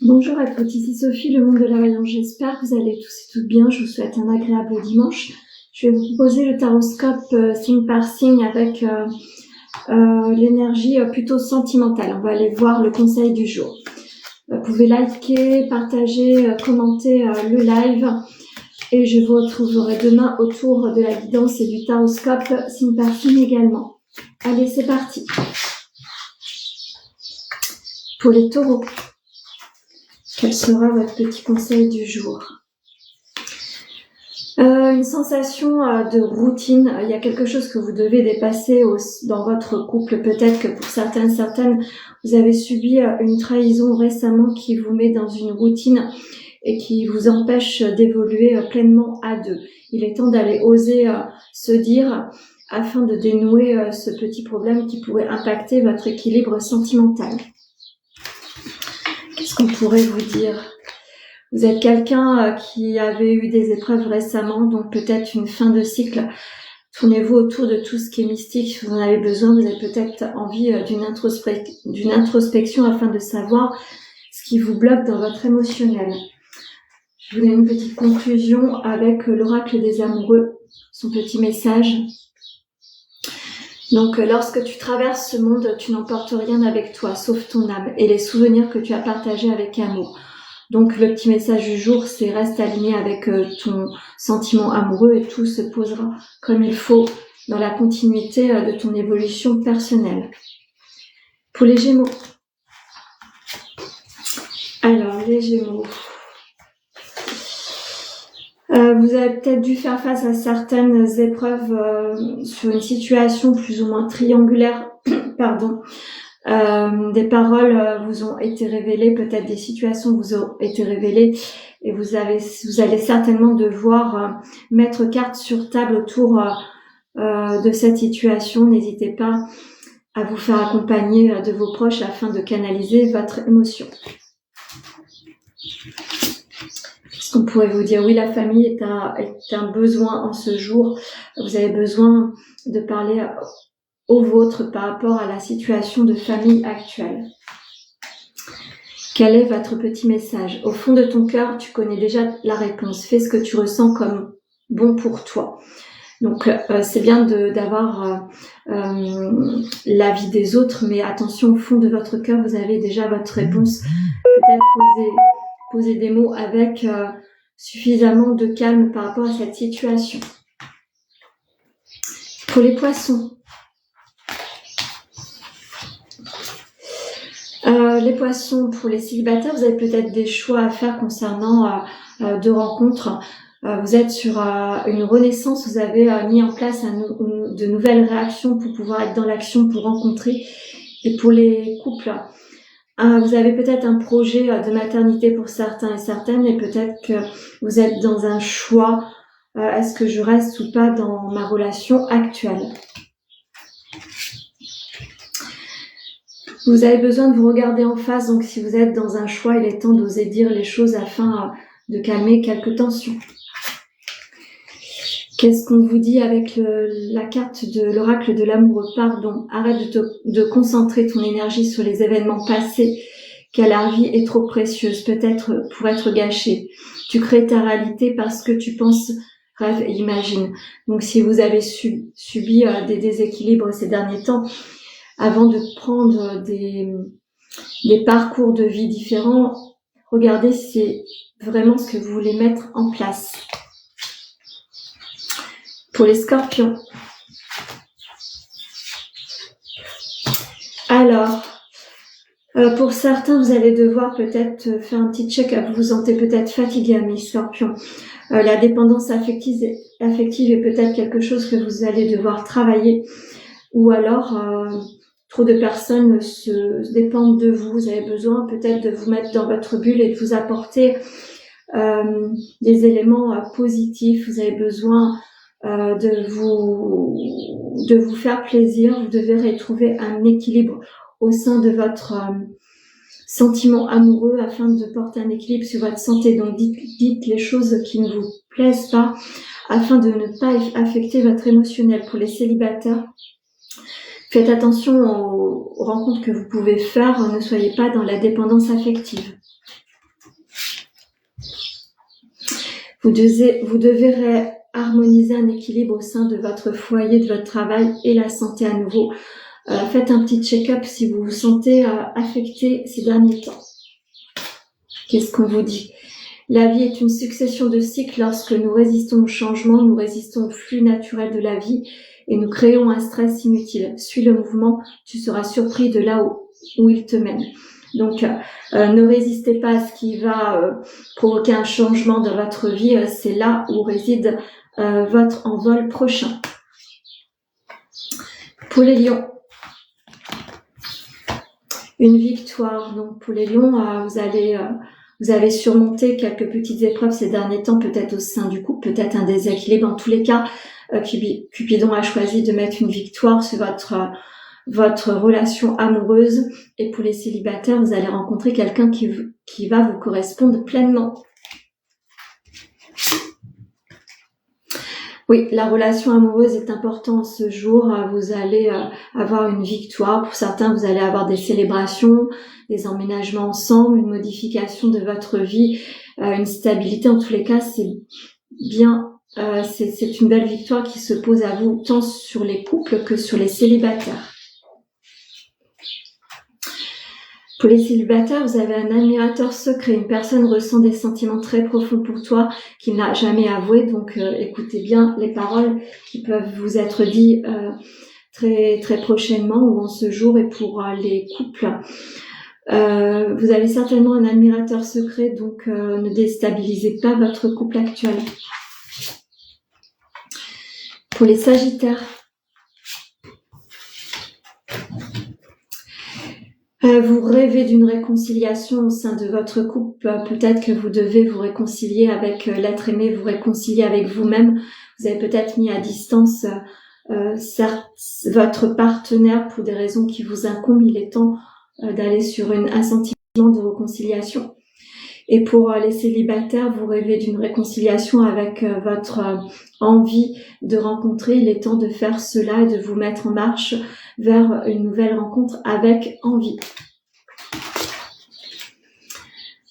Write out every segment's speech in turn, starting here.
Bonjour à toutes, ici Sophie, le monde de la voyance. J'espère que vous allez tous et toutes bien. Je vous souhaite un agréable dimanche. Je vais vous proposer le taroscope signe par signe avec l'énergie plutôt sentimentale. On va aller voir le conseil du jour. Vous pouvez liker, partager, commenter le live. Et je vous retrouverai demain autour de la guidance et du taroscope signe par signe également. Allez, c'est parti. Pour les taureaux, quel sera votre petit conseil du jour? Une sensation de routine. Il y a quelque chose que vous devez dépasser dans votre couple. Peut-être que pour certaines, vous avez subi une trahison récemment qui vous met dans une routine et qui vous empêche d'évoluer pleinement à deux. Il est temps d'aller oser se dire afin de dénouer ce petit problème qui pourrait impacter votre équilibre sentimental. Qu'est-ce qu'on pourrait vous dire ? Vous êtes quelqu'un qui avait eu des épreuves récemment, donc peut-être une fin de cycle. Tournez-vous autour de tout ce qui est mystique. Si vous en avez besoin, vous avez peut-être envie d'une introspection afin de savoir ce qui vous bloque dans votre émotionnel. Je vous donne une petite conclusion avec l'oracle des amoureux, son petit message. Donc, lorsque tu traverses ce monde, tu n'emportes rien avec toi, sauf ton âme et les souvenirs que tu as partagés avec amour. Donc, le petit message du jour, c'est reste aligné avec ton sentiment amoureux et tout se posera comme il faut dans la continuité de ton évolution personnelle. Pour les Gémeaux. Alors, les Gémeaux. Vous avez peut-être dû faire face à certaines épreuves sur une situation plus ou moins triangulaire, pardon. Des paroles vous ont été révélées, peut-être des situations vous ont été révélées et vous allez certainement devoir mettre carte sur table autour de cette situation. N'hésitez pas à vous faire accompagner de vos proches afin de canaliser votre émotion. Qu'est-ce qu'on pourrait vous dire? Oui, la famille est un besoin en ce jour. Vous avez besoin de parler au vôtre par rapport à la situation de famille actuelle. Quel est votre petit message? Au fond de ton cœur, tu connais déjà la réponse. Fais ce que tu ressens comme bon pour toi. Donc, c'est bien d'avoir l'avis des autres, mais attention, au fond de votre cœur, vous avez déjà votre réponse. Peut-être poser des mots avec suffisamment de calme par rapport à cette situation. Pour les poissons. Les poissons, pour les célibataires, vous avez peut-être des choix à faire concernant deux rencontres. Vous êtes sur une renaissance, vous avez mis en place de nouvelles réactions pour pouvoir être dans l'action, pour rencontrer. Et pour les couples, vous avez peut-être un projet de maternité pour certains et certaines, et peut-être que vous êtes dans un choix, est-ce que je reste ou pas dans ma relation actuelle? Vous avez besoin de vous regarder en face, donc si vous êtes dans un choix, il est temps d'oser dire les choses afin de calmer quelques tensions. Qu'est-ce qu'on vous dit avec la carte de l'oracle de l'amoureux? Pardon, arrête de concentrer ton énergie sur les événements passés, car la vie est trop précieuse, peut-être pour être gâchée. Tu crées ta réalité parce que tu penses, rêves et imagines. Donc si vous avez subi des déséquilibres ces derniers temps, avant de prendre des parcours de vie différents, regardez si c'est vraiment ce que vous voulez mettre en place. Pour les scorpions. Alors, pour certains, vous allez devoir peut-être faire un petit check, vous vous sentez peut-être fatigué, mes scorpions. La dépendance affective est peut-être quelque chose que vous allez devoir travailler, ou alors trop de personnes se dépendent de vous. Vous avez besoin peut-être de vous mettre dans votre bulle et de vous apporter des éléments positifs. Vous avez besoin de vous faire plaisir. Vous devez retrouver un équilibre au sein de votre sentiment amoureux afin de porter un équilibre sur votre santé. Donc dites les choses qui ne vous plaisent pas afin de ne pas affecter votre émotionnel. Pour les célibataires, faites attention aux rencontres que vous pouvez faire. Ne soyez pas dans la dépendance affective. Vous devez harmoniser un équilibre au sein de votre foyer, de votre travail et la santé à nouveau. Faites un petit check-up si vous vous sentez affecté ces derniers temps. Qu'est-ce qu'on vous dit? La vie est une succession de cycles. Lorsque nous résistons au changement, nous résistons au flux naturel de la vie et nous créons un stress inutile. Suis le mouvement, tu seras surpris de là où il te mène. Donc, ne résistez pas à ce qui va provoquer un changement dans votre vie. C'est là où réside votre envol prochain. Pour les lions, une victoire. Donc, pour les lions, vous avez surmonté quelques petites épreuves ces derniers temps, peut-être au sein du couple, peut-être un déséquilibre. En tous les cas, Cupidon a choisi de mettre une victoire sur votre relation amoureuse. Et pour les célibataires, vous allez rencontrer quelqu'un qui va vous correspondre pleinement. Oui, la relation amoureuse est importante ce jour. Vous allez avoir une victoire. Pour certains, vous allez avoir des célébrations, des emménagements ensemble, une modification de votre vie, une stabilité. En tous les cas, c'est bien. C'est une belle victoire qui se pose à vous, tant sur les couples que sur les célibataires. Pour les célibataires, vous avez un admirateur secret. Une personne ressent des sentiments très profonds pour toi qu'il n'a jamais avoué. Donc, écoutez bien les paroles qui peuvent vous être dites très très prochainement ou en ce jour. Et pour les couples, vous avez certainement un admirateur secret. Donc, ne déstabilisez pas votre couple actuel. Pour les sagittaires, vous rêvez d'une réconciliation au sein de votre couple. Peut-être que vous devez vous réconcilier avec l'être aimé, vous réconcilier avec vous-même. Vous avez peut-être mis à distance votre partenaire pour des raisons qui vous incombent. Il est temps d'aller sur un sentiment de réconciliation. Et pour les célibataires, vous rêvez d'une réconciliation avec votre envie de rencontrer. Il est temps de faire cela et de vous mettre en marche vers une nouvelle rencontre avec envie.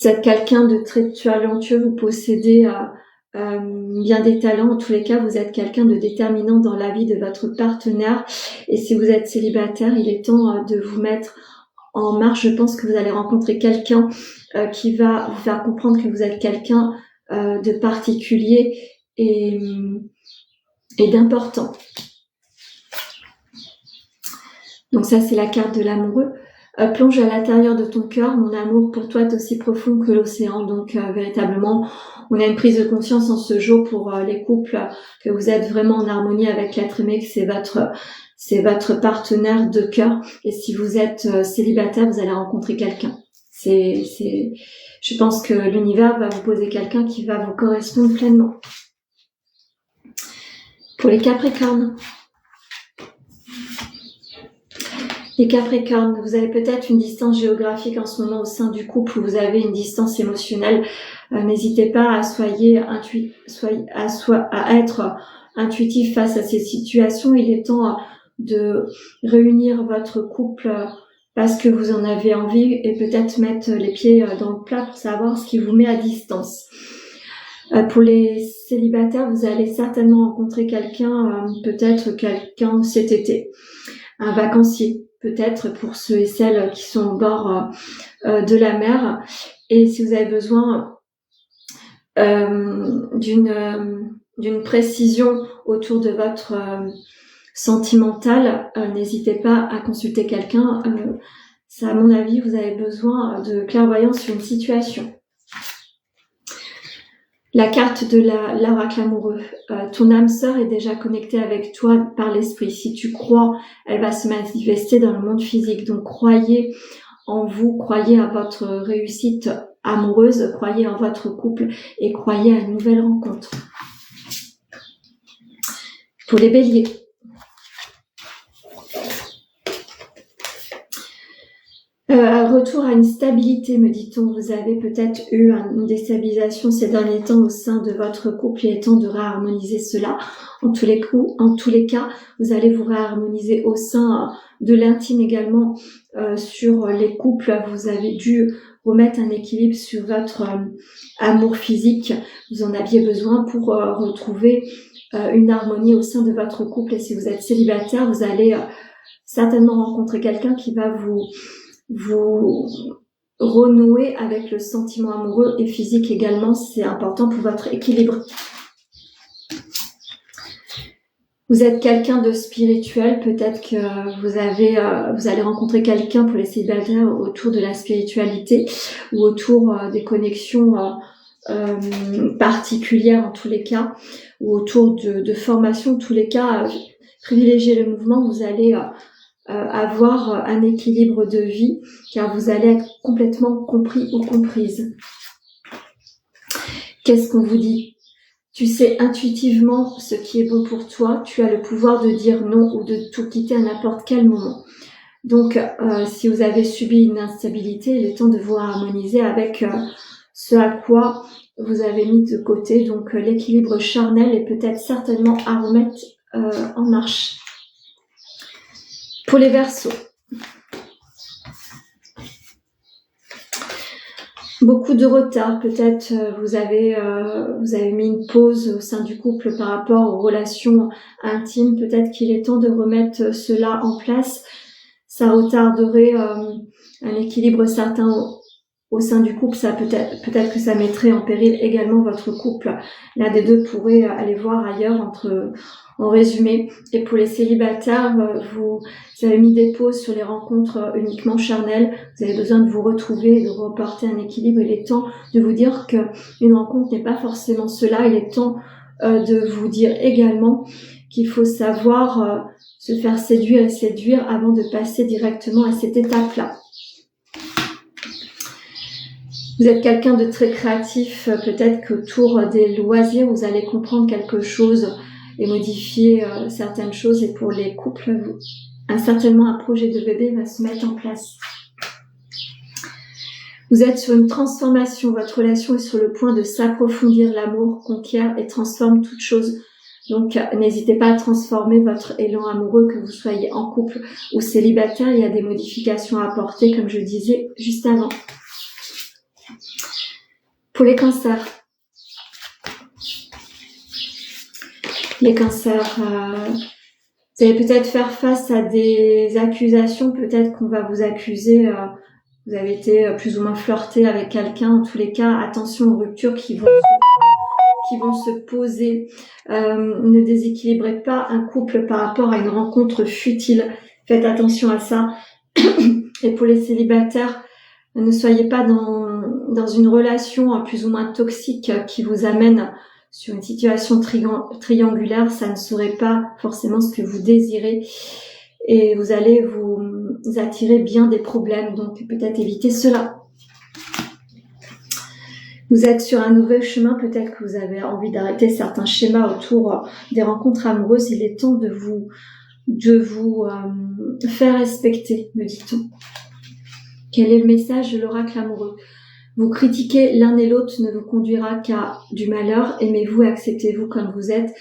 Vous êtes quelqu'un de très talentueux, vous possédez bien des talents. En tous les cas, vous êtes quelqu'un de déterminant dans la vie de votre partenaire. Et si vous êtes célibataire, il est temps de vous mettre en marche. Je pense que vous allez rencontrer quelqu'un qui va vous faire comprendre que vous êtes quelqu'un de particulier et d'important. Donc ça, c'est la carte de l'amoureux. Plonge à l'intérieur de ton cœur. Mon amour pour toi est aussi profond que l'océan. Donc véritablement, on a une prise de conscience en ce jour pour les couples que vous êtes vraiment en harmonie avec l'être aimé, que c'est votre partenaire de cœur. Et si vous êtes célibataire, vous allez rencontrer quelqu'un. Je pense que l'univers va vous poser quelqu'un qui va vous correspondre pleinement. Pour les Capricornes. Les Capricornes, vous avez peut-être une distance géographique en ce moment au sein du couple ou vous avez une distance émotionnelle. N'hésitez pas à être intuitif face à ces situations. Il est temps de réunir votre couple parce que vous en avez envie et peut-être mettre les pieds dans le plat pour savoir ce qui vous met à distance. Pour les célibataires, vous allez certainement rencontrer quelqu'un, peut-être quelqu'un cet été, un vacancier, peut-être pour ceux et celles qui sont au bord de la mer. Et si vous avez besoin d'une précision autour de votre sentimental, n'hésitez pas à consulter quelqu'un. À mon avis, vous avez besoin de clairvoyance sur une situation. La carte de l'oracle amoureux. Ton âme sœur est déjà connectée avec toi par l'esprit. Si tu crois, elle va se manifester dans le monde physique. Donc, croyez en vous, croyez à votre réussite amoureuse, croyez en votre couple et croyez à une nouvelle rencontre. Pour les béliers. Retour à une stabilité, me dit-on. Vous avez peut-être eu une déstabilisation ces derniers temps au sein de votre couple. Il est temps de réharmoniser cela. En tous les cas, vous allez vous réharmoniser au sein de l'intime également. Sur les couples, vous avez dû remettre un équilibre sur votre amour physique. Vous en aviez besoin pour retrouver une harmonie au sein de votre couple. Et si vous êtes célibataire, vous allez certainement rencontrer quelqu'un qui va vous renouer avec le sentiment amoureux et physique également. C'est important pour votre équilibre. Vous êtes quelqu'un de spirituel, peut-être que vous allez rencontrer quelqu'un pour les célibataires autour de la spiritualité ou autour des connexions particulières en tous les cas, ou autour de formation en tous les cas. Privilégiez le mouvement, vous allez avoir un équilibre de vie car vous allez être complètement compris ou comprise. Qu'est-ce qu'on vous dit ? Tu sais intuitivement ce qui est bon pour toi, tu as le pouvoir de dire non ou de tout quitter à n'importe quel moment. Donc, si vous avez subi une instabilité, il est temps de vous harmoniser avec ce à quoi vous avez mis de côté. Donc, l'équilibre charnel est peut-être certainement à remettre en marche. Pour les Verseaux. Beaucoup de retard, peut-être vous avez mis une pause au sein du couple par rapport aux relations intimes. Peut-être qu'il est temps de remettre cela en place. Ça retarderait un équilibre certain au sein du couple. Ça peut-être que ça mettrait en péril également votre couple. L'un des deux pourrait aller voir ailleurs en résumé. Et pour les célibataires, vous avez mis des pauses sur les rencontres uniquement charnelles. Vous avez besoin de vous retrouver et de reporter un équilibre. Il est temps de vous dire qu'une rencontre n'est pas forcément cela. Il est temps de vous dire également qu'il faut savoir se faire séduire et séduire avant de passer directement à cette étape-là. Vous êtes quelqu'un de très créatif. Peut-être qu'autour des loisirs, vous allez comprendre quelque chose et modifier certaines choses. Et pour les couples, certainement un projet de bébé va se mettre en place. Vous êtes sur une transformation. Votre relation est sur le point de s'approfondir. L'amour conquiert et transforme toute chose. Donc, n'hésitez pas à transformer votre élan amoureux, que vous soyez en couple ou célibataire. Il y a des modifications à apporter, comme je disais juste avant. Pour les cancers. Les cancers, vous allez peut-être faire face à des accusations, peut-être qu'on va vous accuser, vous avez été plus ou moins flirté avec quelqu'un. En tous les cas, attention aux ruptures qui vont se poser. Ne déséquilibrez pas un couple par rapport à une rencontre futile. Faites attention à ça. Et pour les célibataires, ne soyez pas dans une relation plus ou moins toxique qui vous amène sur une situation triangulaire. Ça ne serait pas forcément ce que vous désirez et vous allez vous attirer bien des problèmes. Donc peut-être éviter cela. Vous êtes sur un nouvel chemin. Peut-être que vous avez envie d'arrêter certains schémas autour des rencontres amoureuses. Il est temps de vous faire respecter, me dit-on. Quel est le message de l'oracle amoureux ? Vous critiquer l'un et l'autre ne vous conduira qu'à du malheur. Aimez-vous et acceptez-vous comme vous êtes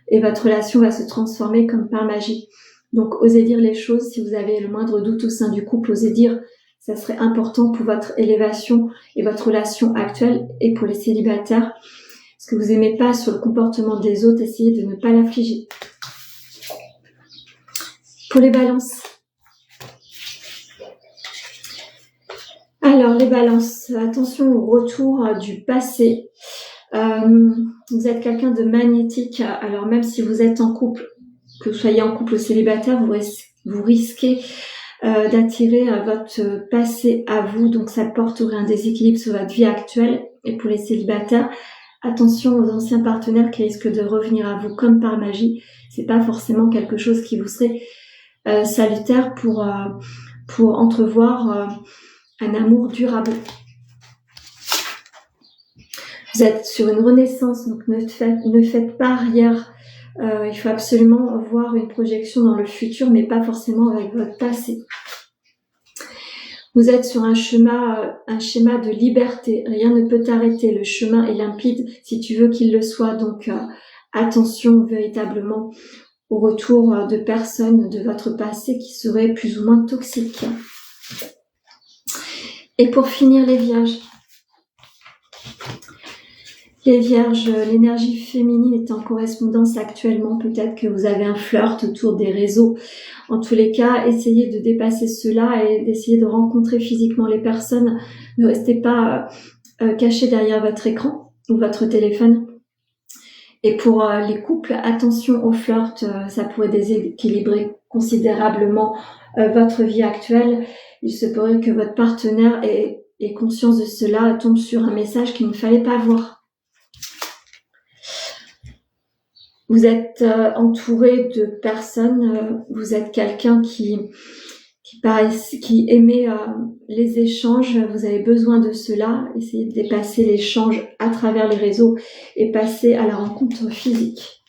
et votre relation va se transformer comme par magie. Donc, osez dire les choses. Si vous avez le moindre doute au sein du couple, osez dire. Ça serait important pour votre élévation et votre relation actuelle. Et pour les célibataires, ce que vous aimez pas sur le comportement des autres, essayez de ne pas l'affliger. Pour les balances. Alors, les balances, attention au retour du passé. Vous êtes quelqu'un de magnétique. Alors, même si vous êtes en couple, que vous soyez en couple ou célibataire, vous risquez d'attirer votre passé à vous. Donc, ça porterait un déséquilibre sur votre vie actuelle. Et pour les célibataires, attention aux anciens partenaires qui risquent de revenir à vous comme par magie. C'est pas forcément quelque chose qui vous serait salutaire pour entrevoir un amour durable. Vous êtes sur une renaissance, donc ne faites pas arrière. Il faut absolument voir une projection dans le futur, mais pas forcément avec votre passé. Vous êtes sur un schéma de liberté. Rien ne peut t'arrêter. Le chemin est limpide si tu veux qu'il le soit. Donc, attention véritablement au retour de personnes de votre passé qui seraient plus ou moins toxiques. Et pour finir, les Vierges. Les Vierges, l'énergie féminine est en correspondance actuellement. Peut-être que vous avez un flirt autour des réseaux. En tous les cas, essayez de dépasser cela et d'essayer de rencontrer physiquement les personnes. Ne restez pas caché derrière votre écran ou votre téléphone. Et pour les couples, attention au flirt. Ça pourrait déséquilibrer considérablement votre vie actuelle. Il se pourrait que votre partenaire ait conscience de cela, tombe sur un message qu'il ne fallait pas voir. Vous êtes entouré de personnes, vous êtes quelqu'un qui aimait les échanges, vous avez besoin de cela, essayez de dépasser l'échange à travers les réseaux et passer à la rencontre physique.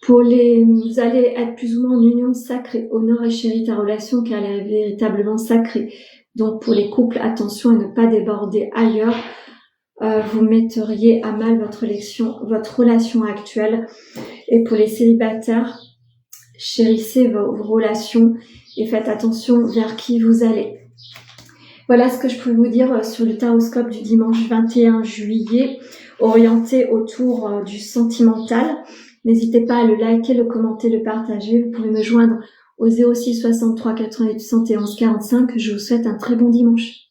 Vous allez être plus ou moins en union sacrée, honore et chéris ta relation car elle est véritablement sacrée. Donc pour les couples, attention à ne pas déborder ailleurs. Vous metteriez à mal votre relation actuelle. Et pour les célibataires, chérissez vos relations et faites attention vers qui vous allez. Voilà ce que je peux vous dire sur le taroscope du dimanche 21 juillet, orienté autour du sentimental. N'hésitez pas à le liker, le commenter, le partager. Vous pouvez me joindre au 06 63 88 71 45. Je vous souhaite un très bon dimanche.